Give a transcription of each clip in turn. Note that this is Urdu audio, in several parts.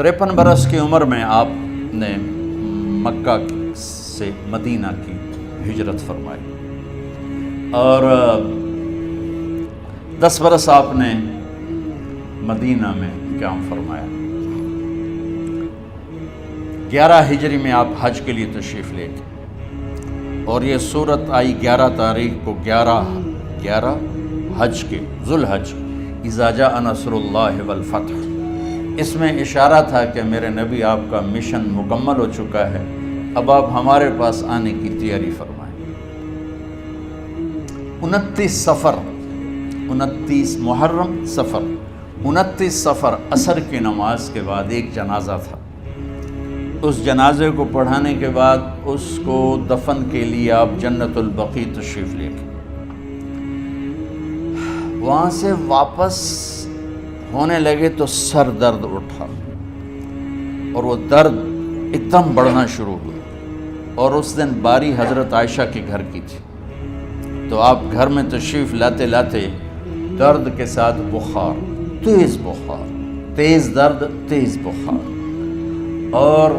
53 برس کی عمر میں آپ نے مکہ سے مدینہ کی ہجرت فرمائی اور 10 برس آپ نے مدینہ میں قیام فرمایا۔ 11 ہجری میں آپ حج کے لیے تشریف لے گئے اور یہ صورت آئی 11 تاریخ کو 11 حج کے ذوالحج، اذا جاء نصر اللہ والفتح۔ اس میں اشارہ تھا کہ میرے نبی آپ کا مشن مکمل ہو چکا ہے، اب آپ ہمارے پاس آنے کی تیاری فرمائیں۔ 29 محرم سفر، 29 سفر عصر کی نماز کے بعد ایک جنازہ تھا۔ اس جنازے کو پڑھانے کے بعد اس کو دفن کے لیے آپ جنت البقیع تشریف لے گئے۔ وہاں سے واپس ہونے لگے تو سر درد اٹھا اور وہ درد ایک دم بڑھنا شروع ہوا، اور اس دن باری حضرت عائشہ کے گھر کی تھی، تو آپ گھر میں تشریف لاتے لاتے درد کے ساتھ بخار، تیز درد، تیز بخار، اور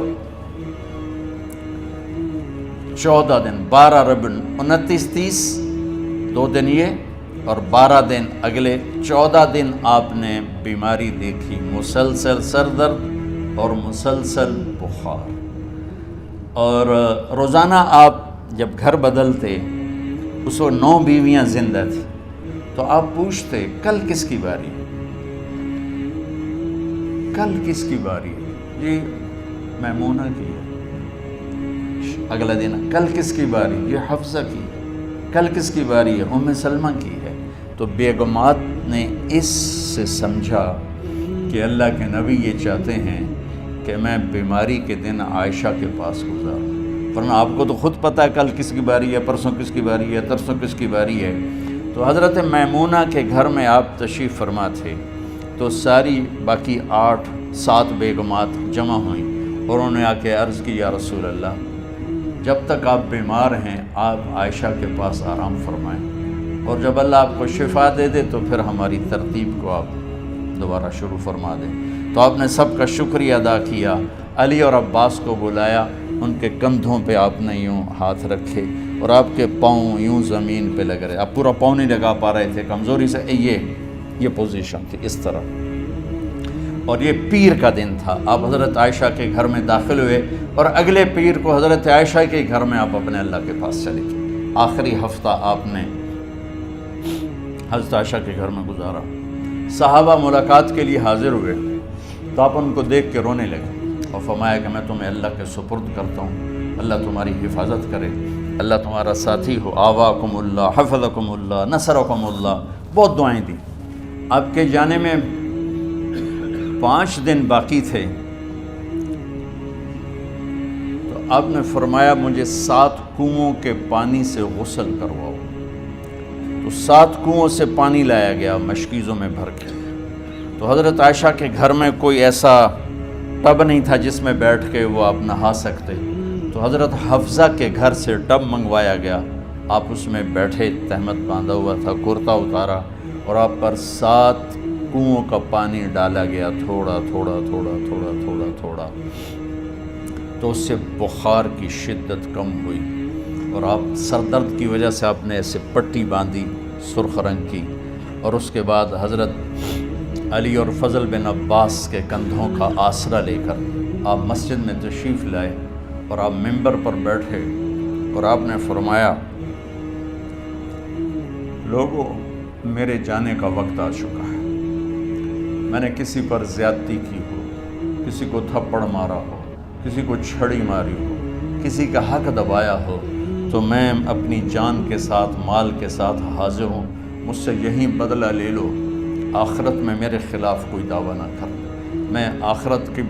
14 دن 12 ربیع 29 30 2 دن یہ اور 12 دن اگلے 14 دن آپ نے بیماری دیکھی، مسلسل سر درد اور مسلسل بخار۔ اور روزانہ آپ جب گھر بدلتے، اس وقت 9 بیویاں زندہ تھیں، تو آپ پوچھتے کل کس کی باری ہے، کل کس کی باری ہے؟ جی میمونہ کی ہے۔ اگلا دن کل کس کی باری؟ یہ حفصہ کی ہے۔ کل کس کی باری ہے؟ ام سلمہ کی ہے۔ تو بیگمات نے اس سے سمجھا کہ اللہ کے نبی یہ چاہتے ہیں کہ میں بیماری کے دن عائشہ کے پاس گزاروں، ورنہ آپ کو تو خود پتہ ہے کل کس کی باری ہے، پرسوں کس کی باری ہے، ترسوں کس کی باری ہے۔ تو حضرت میمونہ کے گھر میں آپ تشریف فرما تھے، تو ساری باقی 7 بیگمات جمع ہوئیں اور انہوں نے آ کے عرض کی، یا رسول اللہ، جب تک آپ بیمار ہیں آپ عائشہ کے پاس آرام فرمائیں، اور جب اللہ آپ کو شفا دے دے تو پھر ہماری ترتیب کو آپ دوبارہ شروع فرما دیں۔ تو آپ نے سب کا شکریہ ادا کیا، علی اور عباس کو بلایا، ان کے کندھوں پہ آپ نے یوں ہاتھ رکھے اور آپ کے پاؤں یوں زمین پہ لگ رہے، آپ پورا پاؤں نہیں لگا پا رہے تھے کمزوری سے، یہ پوزیشن تھی اس طرح۔ اور یہ پیر کا دن تھا، آپ حضرت عائشہ کے گھر میں داخل ہوئے اور اگلے پیر کو حضرت عائشہ کے گھر میں آپ اپنے اللہ کے پاس چلے گئے۔ آخری ہفتہ آپ نے حضرت عائشہ کے گھر میں گزارا۔ صحابہ ملاقات کے لیے حاضر ہوئے تو آپ ان کو دیکھ کے رونے لگے اور فرمایا کہ میں تمہیں اللہ کے سپرد کرتا ہوں، اللہ تمہاری حفاظت کرے، اللہ تمہارا ساتھی ہو، آواکم اللہ، حفظکم اللہ، نصرکم اللہ، بہت دعائیں دیں۔ آپ کے جانے میں 5 دن باقی تھے، تو آپ نے فرمایا مجھے 7 کنوؤں کے پانی سے غسل کرواؤ۔ تو 7 کنوؤں سے پانی لایا گیا مشکیزوں میں بھر کے۔ تو حضرت عائشہ کے گھر میں کوئی ایسا ٹب نہیں تھا جس میں بیٹھ کے وہ آپ نہا سکتے، تو حضرت حفصہ کے گھر سے ٹب منگوایا گیا، آپ اس میں بیٹھے، تہمت باندھا ہوا تھا، کرتا اتارا اور آپ پر 7 کنوؤں کا پانی ڈالا گیا، تھوڑا تھوڑا تھوڑا تھوڑا تھوڑا تھوڑا، تو اس سے بخار کی شدت کم ہوئی اور آپ سر درد کی وجہ سے آپ نے ایسے پٹی باندھی سرخ رنگ کی، اور اس کے بعد حضرت علی اور فضل بن عباس کے کندھوں کا آسرا لے کر آپ مسجد میں تشریف لائے اور آپ ممبر پر بیٹھے اور آپ نے فرمایا، لوگوں میرے جانے کا وقت آ چکا ہے، میں نے کسی پر زیادتی کی ہو، کسی کو تھپڑ مارا ہو، کسی کو چھڑی ماری ہو، کسی کا حق دبایا ہو، تو میں اپنی جان کے ساتھ، مال کے ساتھ حاضر ہوں، مجھ سے یہیں بدلہ لے لو، آخرت میں میرے خلاف کوئی دعویٰ نہ کر، میں آخرت کے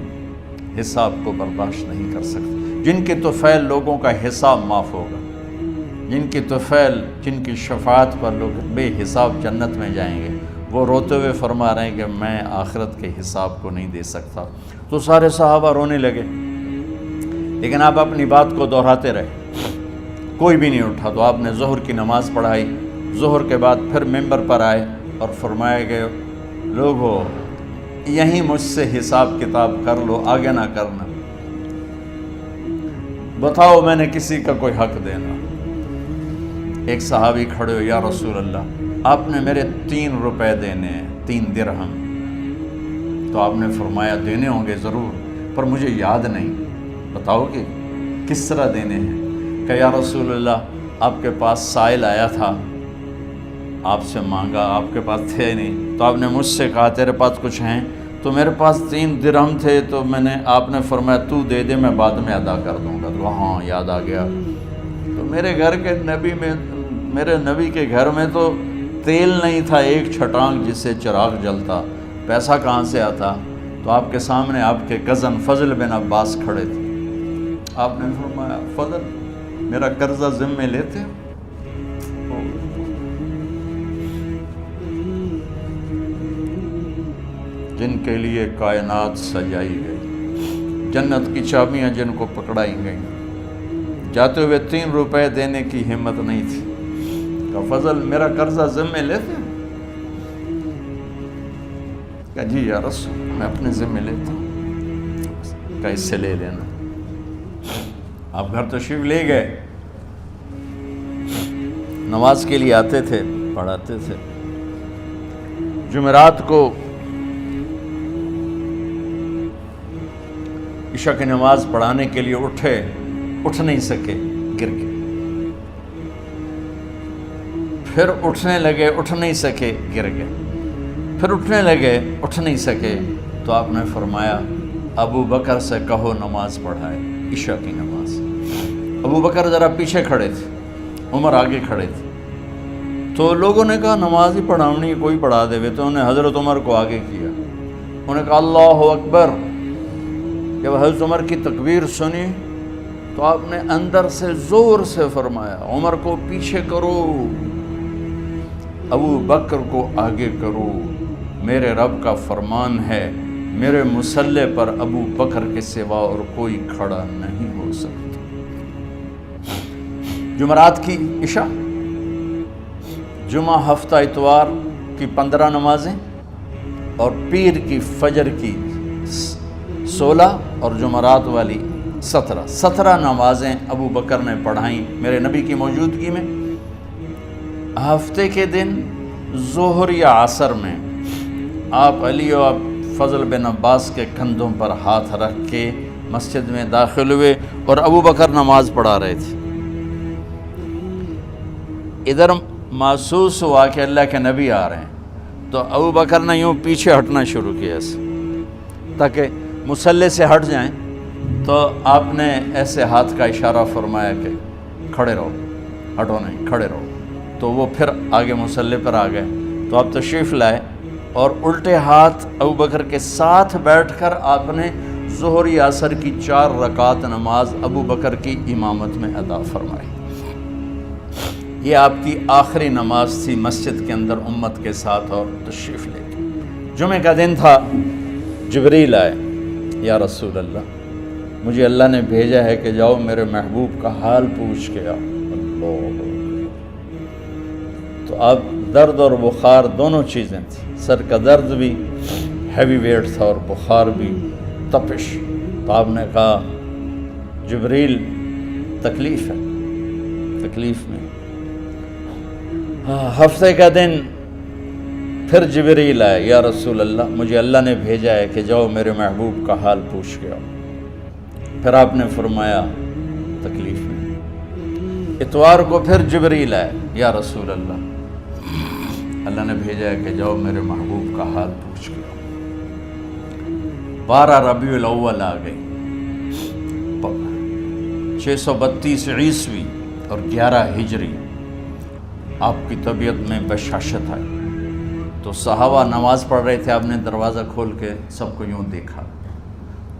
حساب کو برداشت نہیں کر سکتا۔ جن کے طفیل لوگوں کا حساب معاف ہوگا، جن کی طفیل، جن کی شفاعت پر لوگ بے حساب جنت میں جائیں گے، وہ روتے ہوئے فرما رہے ہیں کہ میں آخرت کے حساب کو نہیں دے سکتا۔ تو سارے صحابہ رونے لگے، لیکن آپ اپنی بات کو دہراتے رہے، کوئی بھی نہیں اٹھا۔ تو آپ نے ظہر کی نماز پڑھائی، ظہر کے بعد پھر ممبر پر آئے اور فرمایا کہ لوگو یہیں مجھ سے حساب کتاب کر لو، آگے نہ کرنا، بتاؤ میں نے کسی کا کوئی حق دینا۔ ایک صحابی کھڑے ہو، یا رسول اللہ آپ نے میرے 3 روپے دینے ہیں، 3 درہم۔ تو آپ نے فرمایا دینے ہوں گے ضرور، پر مجھے یاد نہیں، بتاؤ کہ کس طرح دینے ہیں؟ کہ یا رسول اللہ آپ کے پاس سائل آیا تھا، آپ سے مانگا، آپ کے پاس تھے نہیں، تو آپ نے مجھ سے کہا تیرے پاس کچھ ہیں؟ تو میرے پاس 3 درہم تھے، تو آپ نے فرمایا تو دے دے، میں بعد میں ادا کر دوں گا۔ تو ہاں یاد آ گیا۔ تو میرے گھر کے نبی میں، میرے نبی کے گھر میں تو تیل نہیں تھا، ایک چھٹانگ جس سے چراغ جلتا، پیسہ کہاں سے آتا؟ تو آپ کے سامنے آپ کے کزن فضل بن عباس کھڑے تھے۔ آپ نے فرمایا فضل میرا قرضہ ذمے لیتے ہو؟ جن کے لیے کائنات سجائی گئی، جنت کی چابیاں جن کو پکڑائی گئیں، جاتے ہوئے 3 روپے دینے کی ہمت نہیں تھی۔ کہ فضل میرا قرضہ ذمے لیتے ہو؟ کہ جی یا رسول میں اپنے ذمے لیتا ہوں۔ کہ اس سے لے لینا۔ آپ گھر تشریف لے گئے، نماز کے لیے آتے تھے، پڑھاتے تھے۔ جمعرات کو عشاء کی نماز پڑھانے کے لیے اٹھ نہیں سکے، گر گئے۔ پھر اٹھنے لگے، اٹھ نہیں سکے، گر گئے۔ پھر اٹھنے لگے، اٹھ نہیں سکے، تو آپ نے فرمایا ابو بکر سے کہو نماز پڑھائے، عشاء کی نماز۔ ابو بکر ذرا پیچھے کھڑے تھے، عمر آگے کھڑے تھے۔ تو لوگوں نے کہا نماز ہی پڑھاونی، کوئی پڑھا دے۔ تو انہوں نے حضرت عمر کو آگے کیا، انہوں نے کہا اللہ اکبر۔ جب حضرت عمر کی تکبیر سنی تو آپ نے اندر سے زور سے فرمایا عمر کو پیچھے کرو، ابو بکر کو آگے کرو، میرے رب کا فرمان ہے میرے مصلی پر ابو بکر کے سوا اور کوئی کھڑا نہیں ہو سکتا۔ جمعرات کی عشاء، جمعہ ہفتہ اتوار کی 15 نمازیں اور پیر کی فجر کی 16 اور جمعرات والی 17 نمازیں ابو بکر نے پڑھائیں میرے نبی کی موجودگی میں۔ ہفتے کے دن ظہر یا عصر میں آپ علی و فضل بن عباس کے کندھوں پر ہاتھ رکھ کے مسجد میں داخل ہوئے اور ابو بکر نماز پڑھا رہے تھے۔ ادھر محسوس ہوا کہ اللہ کے نبی آ رہے ہیں، تو ابو بکر نے یوں پیچھے ہٹنا شروع کیا تاکہ مصلی سے ہٹ جائیں۔ تو آپ نے ایسے ہاتھ کا اشارہ فرمایا کہ کھڑے رہو، ہٹو نہیں، کھڑے رہو۔ تو وہ پھر آگے مصلی پر آ گئے۔ تو آپ تشریف لائے اور الٹے ہاتھ ابو بکر کے ساتھ بیٹھ کر آپ نے ظہر یا عصر کی 4 رکعت نماز ابو بکر کی امامت میں ادا فرمائی۔ یہ آپ کی آخری نماز تھی مسجد کے اندر امت کے ساتھ اور تشریف لے کے۔ جمعہ کا دن تھا، جبریل آئے، یا رسول اللہ مجھے اللہ نے بھیجا ہے کہ جاؤ میرے محبوب کا حال پوچھ کے آؤ۔ اللہ، تو اب درد اور بخار دونوں چیزیں تھیں، سر کا درد بھی ہیوی ویٹ تھا اور بخار بھی، تپش۔ تو آپ نے کہا جبریل تکلیف ہے، تکلیف میں۔ ہفتے کا دن پھر جبریل آئے، یا رسول اللہ مجھے اللہ نے بھیجا ہے کہ جاؤ میرے محبوب کا حال پوچھ کے آؤ۔ پھر آپ نے فرمایا تکلیف میں۔ اتوار کو پھر جبریل آئے، یا رسول اللہ اللہ نے بھیجا ہے کہ جاؤ میرے محبوب کا حال پوچھ کے آؤ۔ 12 ربیع الاول آ گئی، 632 عیسوی اور 11 ہجری۔ آپ کی طبیعت میں بشاشت آئی، تو صحابہ نماز پڑھ رہے تھے، آپ نے دروازہ کھول کے سب کو یوں دیکھا۔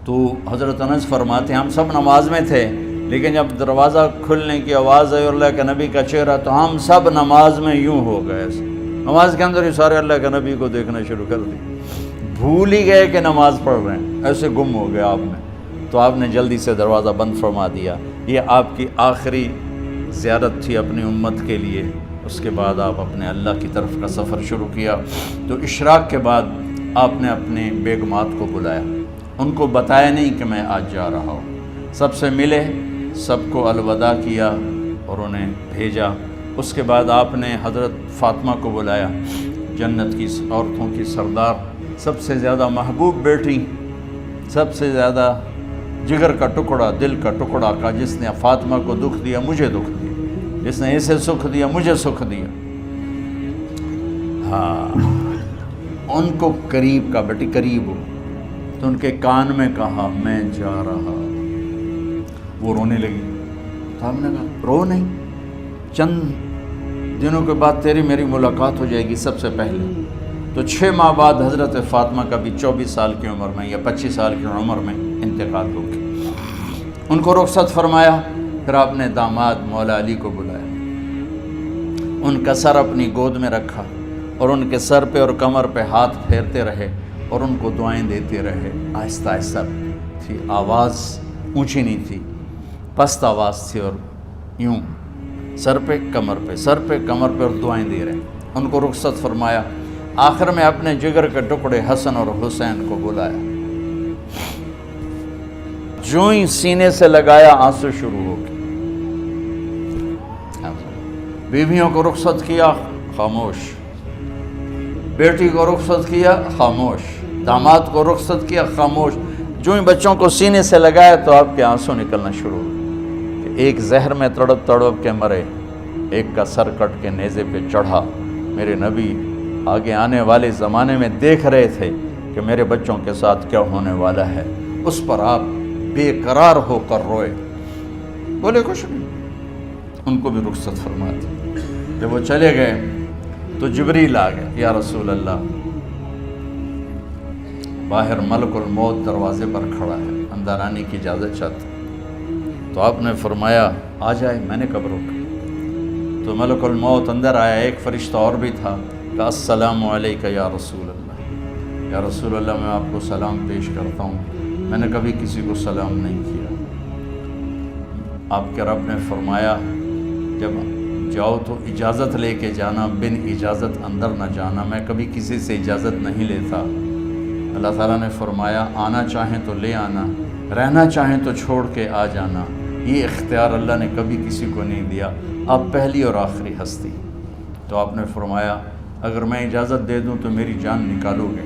تو حضرت انس فرماتے ہیں ہم سب نماز میں تھے، لیکن جب دروازہ کھلنے کی آواز آئی اور اللہ کے نبی کا چہرہ، تو ہم سب نماز میں یوں ہو گئے، نماز کے اندر ہی سارے اللہ کے نبی کو دیکھنا شروع کر دی، بھول ہی گئے کہ نماز پڑھ رہے ہیں، ایسے گم ہو گیا آپ میں۔ تو آپ نے جلدی سے دروازہ بند فرما دیا۔ یہ آپ کی آخری زیارت تھی اپنی امت کے لیے۔ اس کے بعد آپ اپنے اللہ کی طرف کا سفر شروع کیا۔ تو اشراق کے بعد آپ نے اپنے بیگمات کو بلایا، ان کو بتایا نہیں کہ میں آج جا رہا ہوں، سب سے ملے، سب کو الوداع کیا اور انہیں بھیجا۔ اس کے بعد آپ نے حضرت فاطمہ کو بلایا، جنت کی عورتوں کی سردار، سب سے زیادہ محبوب بیٹی، سب سے زیادہ جگر کا ٹکڑا، دل کا ٹکڑا کا، جس نے فاطمہ کو دکھ دیا مجھے دکھ دیا، جس نے اسے سکھ دیا مجھے سکھ دیا۔ ہاں، ان کو قریب کا، بیٹی قریب ہو، تو ان کے کان میں کہا میں جا رہا۔ وہ رونے لگی، تو ہم نے کہا رو نہیں، چند دنوں کے بعد تیری میری ملاقات ہو جائے گی سب سے پہلے۔ تو 6 ماہ بعد حضرت فاطمہ کا بھی 24 سال کی عمر میں یا 25 سال کی عمر میں انتقال ہو گیا۔ ان کو رخصت فرمایا، پھر آپ نے داماد مولا علی کو بلایا، ان کا سر اپنی گود میں رکھا اور ان کے سر پہ اور کمر پہ ہاتھ پھیرتے رہے اور ان کو دعائیں دیتے رہے۔ آہستہ آہستہ تھی، آواز اونچی نہیں تھی، پست آواز تھی، اور یوں سر پہ کمر پہ، سر پہ کمر پہ، اور دعائیں دے رہے۔ ان کو رخصت فرمایا، آخر میں اپنے جگر کے ٹکڑے حسن اور حسین کو بلایا، جو ہی سینے سے لگایا آنسو شروع ہو گئے۔ بیویوں کو رخصت کیا، خاموش، بیٹی کو رخصت کیا، خاموش، داماد کو رخصت کیا، خاموش، جو ہی بچوں کو سینے سے لگایا تو آپ کے آنسو نکلنا شروع ہو گئے کہ ایک زہر میں تڑپ تڑپ کے مرے، ایک کا سر کٹ کے نیزے پہ چڑھا۔ میرے نبی آگے آنے والے زمانے میں دیکھ رہے تھے کہ میرے بچوں کے ساتھ کیا ہونے والا ہے، اس پر آپ بے قرار ہو کر روئے، بولے کچھ نہیں۔ ان کو بھی رخصت فرما دی۔ جب وہ چلے گئے تو جبریل آ گئے، یا رسول اللہ، باہر ملک الموت دروازے پر کھڑا ہے، اندر آنے کی اجازت چاہتا۔ تو آپ نے فرمایا آ جائے، میں نے کب روکا؟ تو ملک الموت اندر آیا، ایک فرشتہ اور بھی تھا، کہا السلام علیکہ یا رسول اللہ، یا رسول اللہ میں آپ کو سلام پیش کرتا ہوں، میں نے کبھی کسی کو سلام نہیں کیا۔ آپ کے رب نے فرمایا جب جاؤ تو اجازت لے کے جانا، بن اجازت اندر نہ جانا، میں کبھی کسی سے اجازت نہیں لیتا۔ اللہ تعالیٰ نے فرمایا آنا چاہیں تو لے آنا، رہنا چاہیں تو چھوڑ کے آ جانا، یہ اختیار اللہ نے کبھی کسی کو نہیں دیا، آپ پہلی اور آخری ہستی۔ تو آپ نے فرمایا اگر میں اجازت دے دوں تو میری جان نکالو گے؟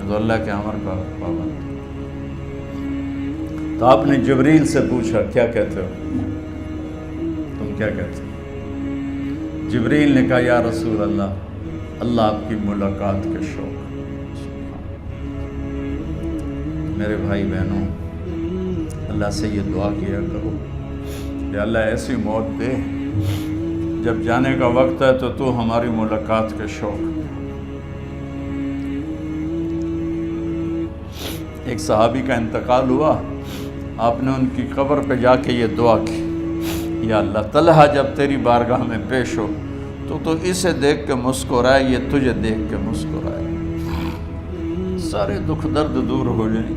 تو اللہ کے امر کا پابند۔ تو آپ نے جبریل سے پوچھا کیا کہتے ہو، تم کیا کہتے ہو؟ جبریل نے کہا یا رسول اللہ، اللہ آپ کی ملاقات کے شوق۔ میرے بھائی بہنوں، اللہ سے یہ دعا کیا کرو کہ اللہ ایسی موت دے جب جانے کا وقت ہے تو ہماری ملاقات کے شوق۔ ایک صحابی کا انتقال ہوا، آپ نے ان کی قبر پہ جا کے یہ دعا کی، یا اللہ طلحہ جب تیری بارگاہ میں پیش ہو تو اسے دیکھ کے مسکرائے، یہ تجھے دیکھ کے مسکرائے، سارے دکھ درد دور ہو جائیں۔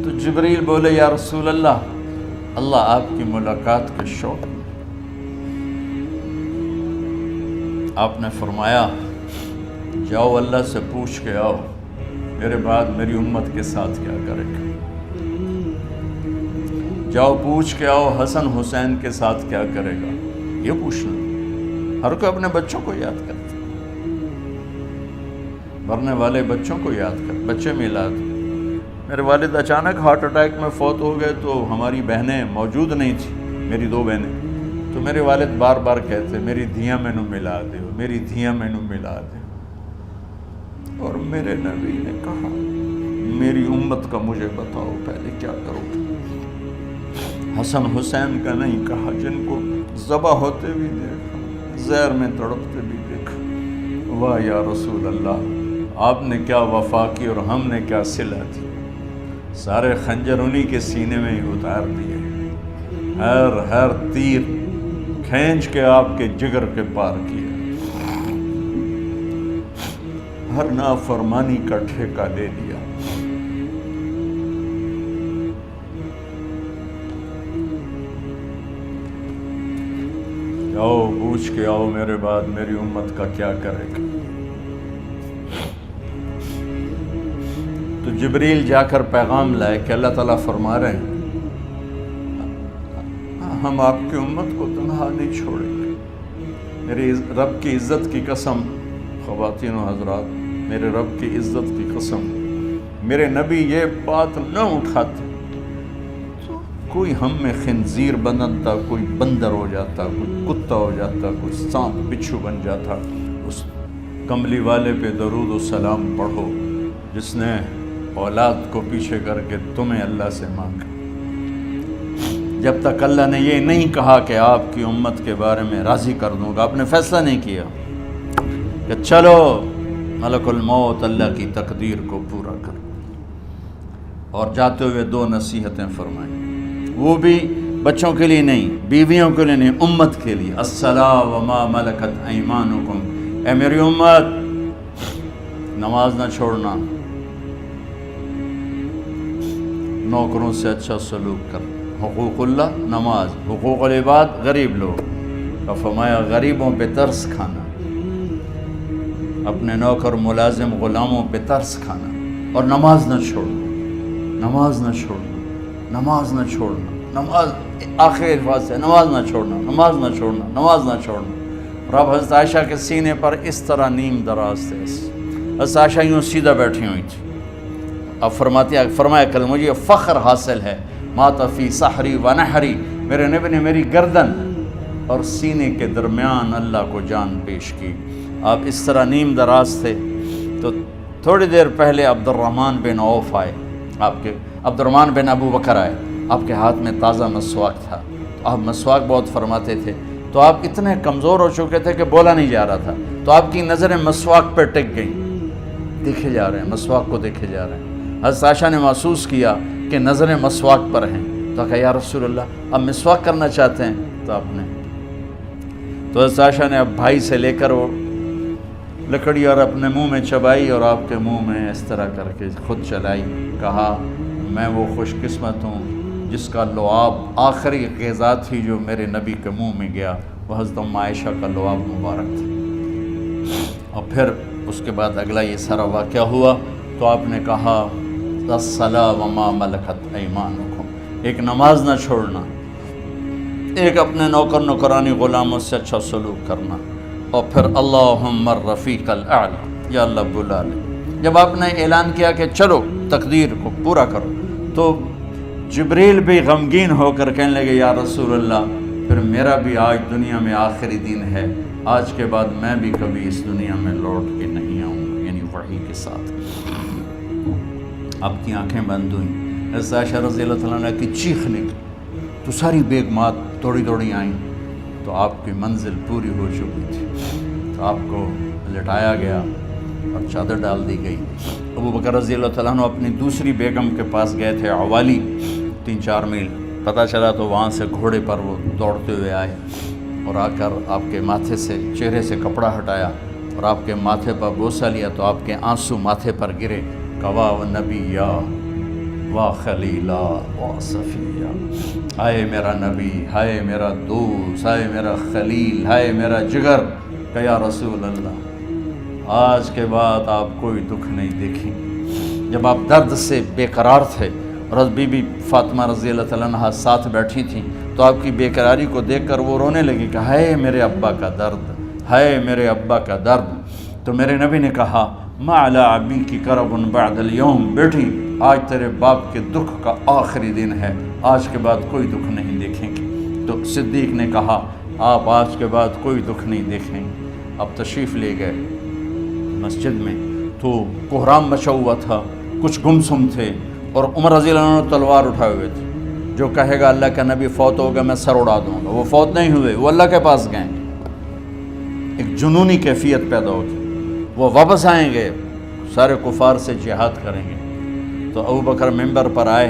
تو جبریل بولے یا رسول اللہ، اللہ آپ کی ملاقات کے شوق۔ آپ نے فرمایا جاؤ اللہ سے پوچھ کے آؤ میرے بعد میری امت کے ساتھ کیا کرے گا، جاؤ پوچھ کے آؤ حسن حسین کے ساتھ کیا کرے گا۔ یہ پوچھنا، ہر کوئی اپنے بچوں کو یاد کرتا، مرنے والے بچوں کو یاد کر، بچے میلاد۔ میرے والد اچانک ہارٹ اٹیک میں فوت ہو گئے تو ہماری بہنیں موجود نہیں تھیں، میری 2 بہنیں، تو میرے والد بار بار کہتے میری دھیاں مینوں ملا دیو، میری دھیاں مینوں ملا دیو۔ اور میرے نبی نے کہا میری امت کا مجھے بتاؤ پہلے کیا کرو گے؟ حسن حسین کا نہیں کہا، جن کو ذبح ہوتے بھی دیکھا، زہر میں تڑپتے بھی دیکھا۔ واہ یا رسول اللہ، آپ نے کیا وفا کی اور ہم نے کیا صلہ دی، سارے خنجر انہی کے سینے میں ہی اتار دیے، ہر تیر کھینچ کے آپ کے جگر کے پار کیا، ہر نافرمانی کا ٹھیکہ لے لیا۔ آؤ پوچھ کے آؤ میرے بعد میری امت کا کیا کرے گا. تو جبریل جا کر پیغام لائے کہ اللہ تعالیٰ فرما رہے ہیں ہم آپ کی امت کو تنہا نہیں چھوڑیں گے. میرے رب کی عزت کی قسم خواتین و حضرات، میرے رب کی عزت کی قسم، میرے نبی یہ بات نہ اٹھاتے تو کوئی ہم میں خنزیر بنتا، کوئی بندر ہو جاتا، کوئی کتا ہو جاتا، کوئی سانپ بچھو بن جاتا. اس کملی والے پہ درود و سلام پڑھو جس نے اولاد کو پیچھے کر کے تمہیں اللہ سے مانگا. جب تک اللہ نے یہ نہیں کہا کہ آپ کی امت کے بارے میں راضی کر دوں گا، آپ نے فیصلہ نہیں کیا کہ چلو ملک الموت اللہ کی تقدیر کو پورا کر. اور جاتے ہوئے 2 نصیحتیں فرمائیں، وہ بھی بچوں کے لیے نہیں، بیویوں کے لیے نہیں، امت کے لیے. الصلاۃ وما ملکت ایمانکم، اے میری امت نماز نہ چھوڑنا، نوکروں سے اچھا سلوک کر. حقوق اللہ نماز، حقوق العباد غریب لوگ، اور فرمایا غریبوں پہ ترس کھانا، اپنے نوکر ملازم غلاموں پہ ترس کھانا، اور نماز نہ چھوڑنا، نماز نہ چھوڑنا، نماز نہ چھوڑنا، نماز آخر الفاظ سے نماز نہ چھوڑنا، نماز نہ چھوڑنا، نماز نہ چھوڑنا. اور اب حضرت عائشہ کے سینے پر اس طرح نیم دراز تھے. حضرت عائشہ یوں سیدھا بیٹھی ہوئی تھی. اب فرمایا کل مجھے فخر حاصل ہے، مات فی سحری و نحری، میرے نبی نے میری گردن اور سینے کے درمیان اللہ کو جان پیش کی. آپ اس طرح نیم دراز تھے. تو تھوڑی دیر پہلے عبد الرحمن بن عوف آئے، عبد الرحمن بن ابو بکر آئے، آپ کے ہاتھ میں تازہ مسواک تھا. تو آپ مسواک بہت فرماتے تھے. تو آپ اتنے کمزور ہو چکے تھے کہ بولا نہیں جا رہا تھا. تو آپ کی نظریں مسواک پہ ٹک گئیں، دیکھے جا رہے ہیں، مسواک کو دیکھے جا رہے ہیں. حضرت عائشہ نے محسوس کیا کہ نظریں مسواک پر ہیں. تو کہا یا رسول اللہ اب مسواک کرنا چاہتے ہیں. تو آپ نے تو حضرت عائشہ نے اب بھائی سے لے کر وہ لکڑی اور اپنے منہ میں چبائی اور آپ کے منہ میں اس طرح کر کے خود چلائی. کہا میں وہ خوش قسمت ہوں جس کا لعاب آخری غذا تھی جو میرے نبی کے منہ میں گیا، وہ حضرت ام عائشہ کا لعاب مبارک تھا. اور پھر اس کے بعد اگلا یہ سارا واقعہ ہوا. تو آپ نے کہا الصلاۃ وما ملکت ایمانکم، ایک نماز نہ چھوڑنا، ایک اپنے نوکر نوکرانی غلاموں سے اچھا سلوک کرنا، اور پھر اللہم الرفیق الاعلی، یا اللہ بلا لے. جب آپ نے اعلان کیا کہ چلو تقدیر کو پورا کرو، تو جبریل بھی غمگین ہو کر کہنے لگے یا رسول اللہ پھر میرا بھی آج دنیا میں آخری دن ہے، آج کے بعد میں بھی کبھی اس دنیا میں لوٹ کے نہیں آؤں گا. یعنی وحی کے ساتھ آپ کی آنکھیں بند ہوئیں. حضرت عائشہ رضی اللہ تعالیٰ عنہ کی چیخ نکلی تو ساری بیگمات دوڑی آئیں. تو آپ کی منزل پوری ہو چکی تھی. تو آپ کو لٹایا گیا اور چادر ڈال دی گئی. ابو بکر رضی اللہ تعالیٰ عنہ اپنی دوسری بیگم کے پاس گئے تھے عوالی، 3-4 میل. پتہ چلا تو وہاں سے گھوڑے پر وہ دوڑتے ہوئے آئے اور آ کر آپ کے ماتھے سے چہرے سے کپڑا ہٹایا اور آپ کے ماتھے پر بوسہ لیا. تو آپ کے آنسو ماتھے پر گرے. کوا و نبیہ و خلیلہ و صفیہ، ہائے میرا نبی، ہائے میرا دوست، ہائے میرا خلیل، ہائے میرا جگر. کہ یا رسول اللہ آج کے بعد آپ کوئی دکھ نہیں دیکھیں. جب آپ درد سے بے قرار تھے اور بی بی فاطمہ رضی اللہ تعالیٰ عنہ ساتھ بیٹھی تھیں، تو آپ کی بے قراری کو دیکھ کر وہ رونے لگی کہ ہائے میرے ابا کا درد، ہائے میرے ابا کا درد. تو میرے نبی نے کہا ما علی ابی کی کرب بعد اليوم، بیٹی آج تیرے باپ کے دکھ کا آخری دن ہے، آج کے بعد کوئی دکھ نہیں دیکھیں گے. تو صدیق نے کہا آپ آج کے بعد کوئی دکھ نہیں دیکھیں گے. اب تشریف لے گئے مسجد میں تو کوہرام مچا ہوا تھا، کچھ گمسم تھے، اور عمر رضی اللہ عنہ تلوار اٹھائے ہوئے تھے. جو کہے گا اللہ کا نبی فوت ہو گیا میں سر اڑا دوں گا، وہ فوت نہیں ہوئے، وہ اللہ کے پاس گئے. ایک جنونی کیفیت پیدا ہوتی، وہ واپس آئیں گے، سارے کفار سے جہاد کریں گے. تو ابو بکر ممبر پر آئے،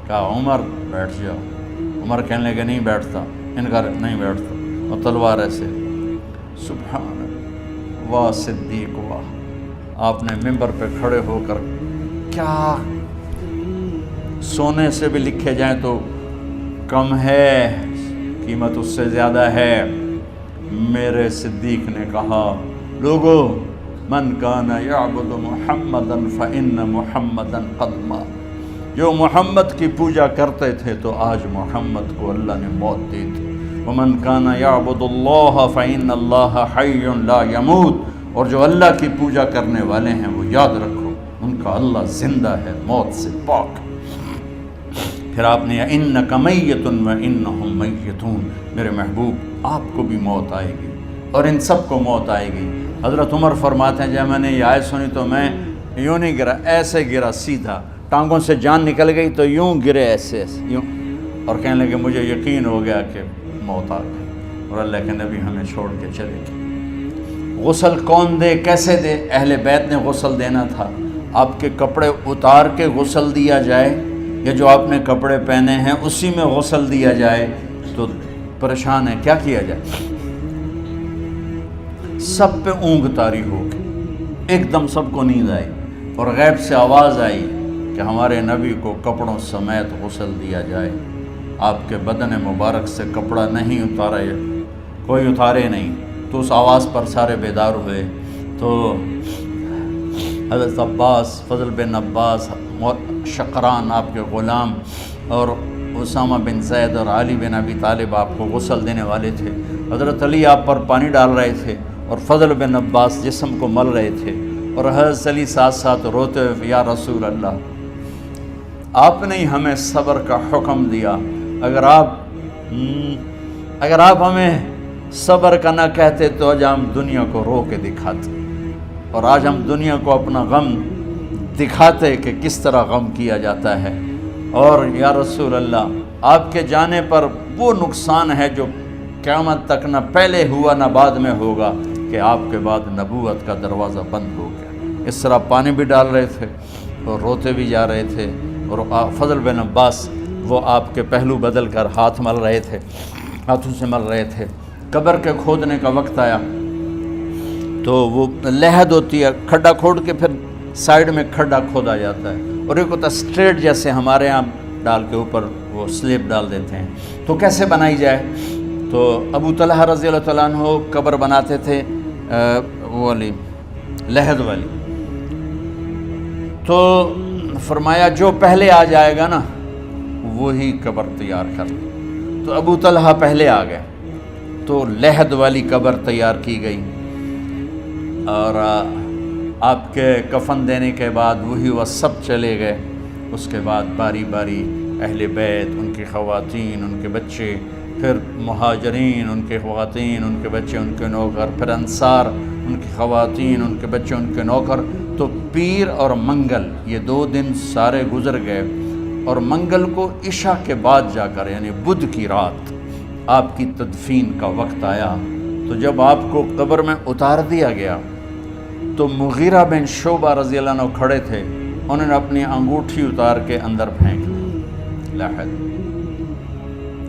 کہا عمر بیٹھ جاؤ. عمر کہنے لگے نہیں بیٹھتا، انکار نہیں بیٹھتا، اور تلوار ایسے. سبحان اللہ، واہ صدیق واہ. آپ نے ممبر پہ کھڑے ہو کر کیا سونے سے بھی لکھے جائیں تو کم ہے، قیمت اس سے زیادہ ہے. میرے صدیق نے کہا لوگو من کان یعبد محمدا فإن محمدا قد مات، جو محمد کی پوجا کرتے تھے تو آج محمد کو اللہ نے موت دی تھی۔ ومن کان یعبد اللہ فإن اللہ حی لا یموت، اور جو اللہ کی پوجا کرنے والے ہیں وہ یاد رکھو ان کا اللہ زندہ ہے، موت سے پاک۔ پھر آپ نے انک میت وانہم میتون، میرے محبوب آپ کو بھی موت آئے گی اور ان سب کو موت آئے گی۔ حضرت عمر فرماتے ہیں جب میں نے یہ آیت سنی تو میں یوں نہیں گرا، ایسے گرا سیدھا، ٹانگوں سے جان نکل گئی تو یوں گرے ایسے یوں، اور کہنے لگے مجھے یقین ہو گیا کہ موت آ گئی اور اللہ کے نبی ہمیں چھوڑ کے چلے گئے۔ غسل کون دے، کیسے دے؟ اہل بیت نے غسل دینا تھا۔ آپ کے کپڑے اتار کے غسل دیا جائے یا جو آپ نے کپڑے پہنے ہیں اسی میں غسل دیا جائے تو پریشان ہے، کیا کیا جائے؟ سب پہ اونگ طاری ہو گئی، ایک دم سب کو نیند آئی اور غیب سے آواز آئی کہ ہمارے نبی کو کپڑوں سمیت غسل دیا جائے۔ آپ کے بدن مبارک سے کپڑا نہیں اتارا، کوئی اتارے نہیں، تو اس آواز پر سارے بیدار ہوئے۔ تو حضرت عباس، فضل بن عباس، شقران آپ کے غلام، اور اسامہ بن زید اور علی بن ابی طالب آپ کو غسل دینے والے تھے۔ حضرت علی آپ پر پانی ڈال رہے تھے اور فضل بن عباس جسم کو مل رہے تھے، اور حضرت علی ساتھ ساتھ روتے ہوئے یا رسول اللہ آپ نے ہی ہمیں صبر کا حکم دیا، اگر آپ ہمیں صبر کا نہ کہتے تو آج ہم دنیا کو رو کے دکھاتے، اور آج ہم دنیا کو اپنا غم دکھاتے کہ کس طرح غم کیا جاتا ہے۔ اور یا رسول اللہ آپ کے جانے پر وہ نقصان ہے جو قیامت تک نہ پہلے ہوا نہ بعد میں ہوگا کہ آپ کے بعد نبوت کا دروازہ بند ہو گیا۔ اس طرح پانی بھی ڈال رہے تھے اور روتے بھی جا رہے تھے، اور فضل بن عباس وہ آپ کے پہلو بدل کر ہاتھ مل رہے تھے، ہاتھوں سے مل رہے تھے۔ قبر کے کھودنے کا وقت آیا تو وہ لحد ہوتی ہے، کھڈا کھود کے پھر سائیڈ میں کھڈا کھودا جاتا ہے، اور ایک ہوتا اسٹریٹ جیسے ہمارے ہاں ڈال کے اوپر وہ سلیب ڈال دیتے ہیں، تو کیسے بنائی جائے؟ تو ابو طلحہ رضی اللہ تعالیٰ عنہ قبر بناتے تھے وہ والی لحد والی، تو فرمایا جو پہلے آ جائے گا نا وہی قبر تیار کر لے۔ تو ابو طلحہ پہلے آ گئے تو لحد والی قبر تیار کی گئی، اور آپ کے کفن دینے کے بعد وہی وہ سب چلے گئے۔ اس کے بعد باری باری اہل بیت، ان کی خواتین، ان کے بچے، پھر مہاجرین، ان کے خواتین، ان کے بچے، ان کے نوکر، پھر انصار، ان کی خواتین، ان کے بچے، ان کے نوکر۔ تو پیر اور منگل یہ 2 دن سارے گزر گئے، اور منگل کو عشاء کے بعد جا کر یعنی بدھ کی رات آپ کی تدفین کا وقت آیا۔ تو جب آپ کو قبر میں اتار دیا گیا تو مغیرہ بن شعبہ رضی اللہ عنہ کھڑے تھے، انہوں نے اپنی انگوٹھی اتار کے اندر پھینک دی لحد۔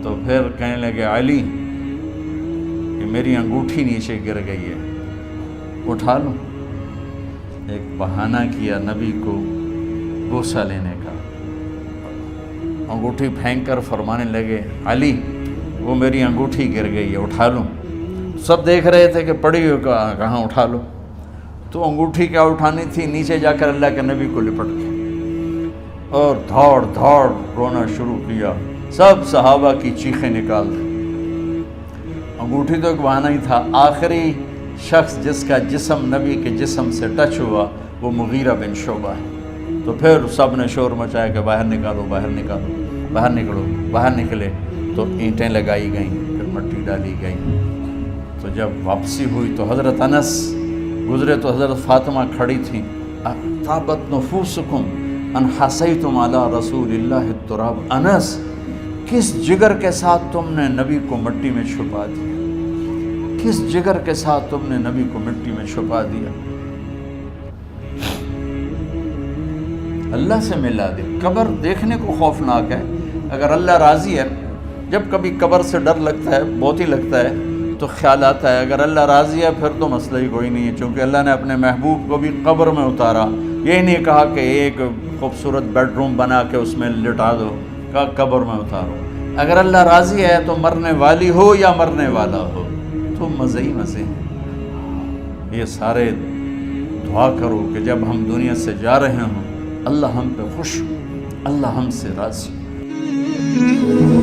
تو پھر کہنے لگے علی کہ میری انگوٹھی نیچے گر گئی ہے، اٹھا لوں۔ ایک بہانہ کیا نبی کو بوسہ لینے کا، انگوٹھی پھینک کر فرمانے لگے علی وہ میری انگوٹھی گر گئی ہے، اٹھا لوں۔ سب دیکھ رہے تھے کہ پڑی ہو کہاں اٹھا لو، تو انگوٹھی کیا اٹھانی تھی، نیچے جا کر اللہ کے نبی کو لپٹ کے اور دھاڑ دھاڑ رونا شروع کیا۔ سب صحابہ کی چیخیں نکال دی۔ انگوٹھی تو ایک بہانہ ہی تھا، آخری شخص جس کا جسم نبی کے جسم سے ٹچ ہوا وہ مغیرہ بن شعبہ ہے۔ تو پھر سب نے شور مچایا کہ باہر نکالو، باہر نکالو، باہر نکلو۔ باہر نکلے تو اینٹیں لگائی گئیں، پھر مٹی ڈالی گئی۔ تو جب واپسی ہوئی تو حضرت انس گزرے تو حضرت فاطمہ کھڑی تھیں، طابت نفوسکم ان حسیتم علی رسول اللہ التراب۔ انس کس جگر کے ساتھ تم نے نبی کو مٹی میں چھپا دیا، کس جگر کے ساتھ تم نے نبی کو مٹی میں چھپا دیا۔ اللہ سے ملا دے۔ قبر دیکھنے کو خوفناک ہے، اگر اللہ راضی ہے، جب کبھی قبر سے ڈر لگتا ہے، بہت ہی لگتا ہے تو خیال آتا ہے اگر اللہ راضی ہے پھر تو مسئلہ ہی کوئی نہیں ہے، چونکہ اللہ نے اپنے محبوب کو بھی قبر میں اتارا۔ یہ نہیں کہا کہ ایک خوبصورت بیڈ روم بنا کے اس میں لٹا دو، کہا قبر میں اتارو۔ اگر اللہ راضی ہے تو مرنے والی ہو یا مرنے والا ہو تو مزے ہی مزے ہیں۔ یہ سارے دعا کرو کہ جب ہم دنیا سے جا رہے ہوں اللہ ہم پہ خوش ہو، اللہ ہم سے راضی ہو۔